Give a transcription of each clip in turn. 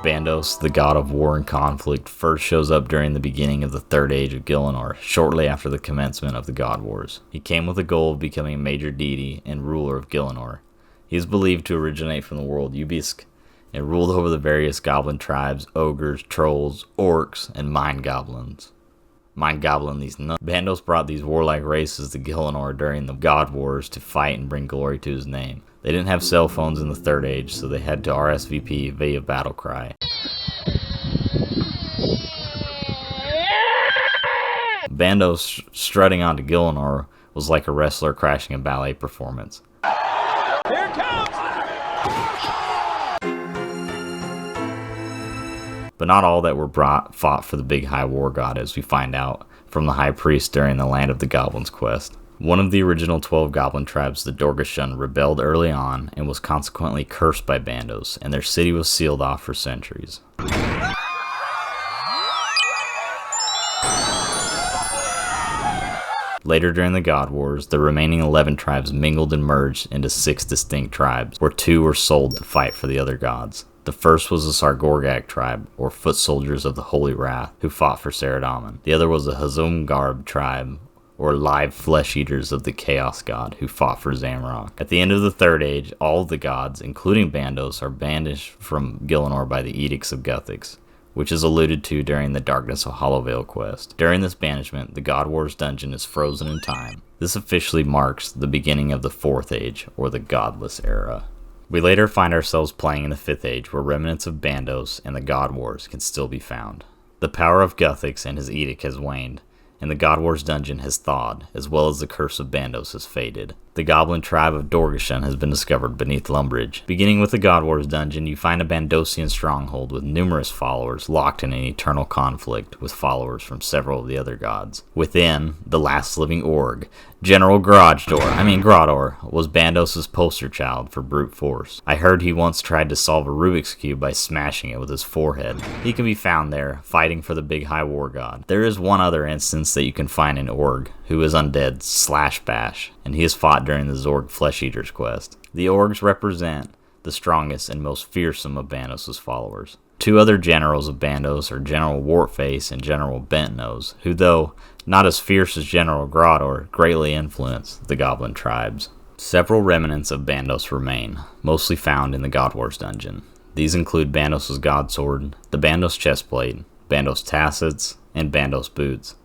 Bandos, the god of war and conflict, first shows up during the beginning of the Third Age of Gielinor, shortly after the commencement of the God Wars. He came with the goal of becoming a major deity and ruler of Gielinor. He is believed to originate from the world Ubisk and ruled over the various goblin tribes, ogres, trolls, orcs, and mind goblins. Mind goblin these nuts. Bandos brought these warlike races to Gielinor during the God Wars to fight and bring glory to his name. They didn't have cell phones in the Third Age, so they had to RSVP via battle cry. Bandos strutting onto Gielinor was like a wrestler crashing a ballet performance. Here it comes! But not all that were brought fought for the big high war god, as we find out from the high priest during the Land of the Goblins quest. One of the original 12 goblin tribes, the Dorgeshuun, rebelled early on and was consequently cursed by Bandos, and their city was sealed off for centuries. Later during the God Wars, the remaining 11 tribes mingled and merged into 6 distinct tribes, where 2 were sold to fight for the other gods. The first was the Sargorgak tribe, or foot soldiers of the Holy Wrath, who fought for Saradomin. The other was the Hazumgarb tribe, or live flesh eaters of the Chaos God, who fought for Zamrock. At the end of the Third Age, all of the gods, including Bandos, are banished from Gielinor by the Edicts of Guthix, which is alluded to during the Darkness of Hollowvale quest. During this banishment, the God Wars dungeon is frozen in time. This officially marks the beginning of the Fourth Age, or the Godless era. We later find ourselves playing in the Fifth Age, where remnants of Bandos and the God Wars can still be found. The power of Guthix and his edict has waned, and the God Wars dungeon has thawed, as well as the curse of Bandos has faded. The goblin tribe of Dorgeshuun has been discovered beneath Lumbridge. Beginning with the God Wars dungeon, you find a Bandosian stronghold with numerous followers locked in an eternal conflict with followers from several of the other gods. Within, the last living org, General Grodor, was Bandos' poster child for brute force. I heard he once tried to solve a Rubik's Cube by smashing it with his forehead. He can be found there, fighting for the big high war god. There is one other instance that you can find in Org, who is undead /Bash, and he is fought during the Zorg Flesh Eaters quest. The Orgs represent the strongest and most fearsome of Bandos' followers. 2 other generals of Bandos are General Wartface and General Bentnose, who, though not as fierce as General Grodor, greatly influenced the goblin tribes. Several remnants of Bandos remain, mostly found in the God Wars dungeon. These include Bandos' Godsword, the Bandos chestplate, Bandos tassets, and Bandos boots.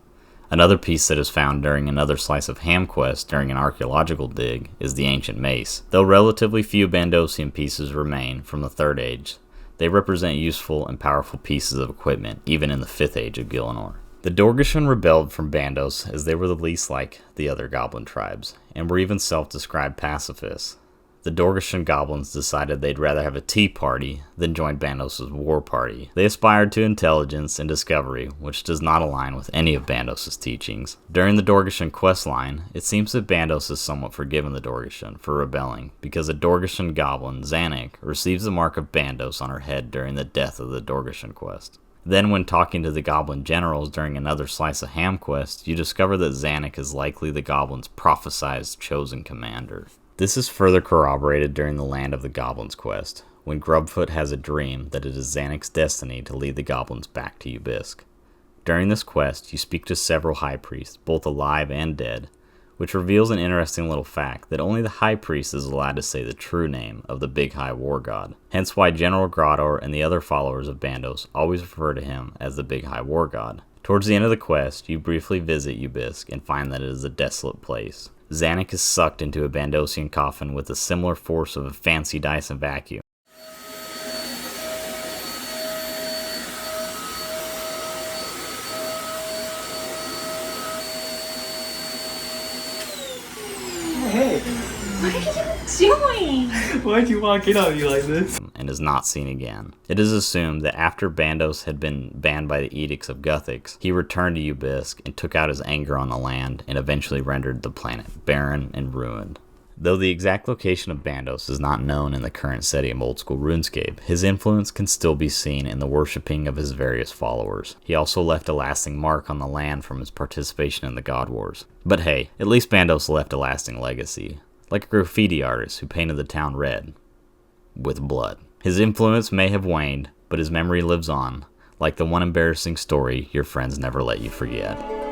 Another piece that is found during another slice of ham quest during an archaeological dig is the ancient mace. Though relatively few Bandosian pieces remain from the Third Age, they represent useful and powerful pieces of equipment, even in the Fifth Age of Gielinor. The Dorgeshuun rebelled from Bandos as they were the least like the other goblin tribes, and were even self-described pacifists. The Dorgeshuun goblins decided they'd rather have a tea party than join Bandos' war party. They aspired to intelligence and discovery, which does not align with any of Bandos' teachings. During the Dorgeshuun questline, it seems that Bandos has somewhat forgiven the Dorgeshuun for rebelling, because a Dorgeshuun goblin, Zanuck, receives the mark of Bandos on her head during the death of the Dorgeshuun quest. Then, when talking to the goblin generals during another slice of ham quest, you discover that Zanuck is likely the goblins' prophesized chosen commander. This is further corroborated during the Land of the Goblins quest, when Grubfoot has a dream that it is Zanuck's destiny to lead the goblins back to Ubisk. During this quest, you speak to several high priests, both alive and dead, which reveals an interesting little fact that only the high priest is allowed to say the true name of the big high war god, hence why General Grodor and the other followers of Bandos always refer to him as the big high war god. Towards the end of the quest, you briefly visit Ubisk and find that it is a desolate place. Zanuck is sucked into a Bandosian coffin with the similar force of a fancy Dyson vacuum. Hey, What are you doing? why'd you walk in on me like this? And is not seen again. It is assumed that after Bandos had been banned by the Edicts of Guthix, he returned to Ubisk and took out his anger on the land and eventually rendered the planet barren and ruined. Though the exact location of Bandos is not known in the current setting of Old School RuneScape, his influence can still be seen in the worshipping of his various followers. He also left a lasting mark on the land from his participation in the God Wars. But hey, at least Bandos left a lasting legacy, like a graffiti artist who painted the town red with blood. His influence may have waned, but but his memory lives on, like the one embarrassing story your friends never let you forget.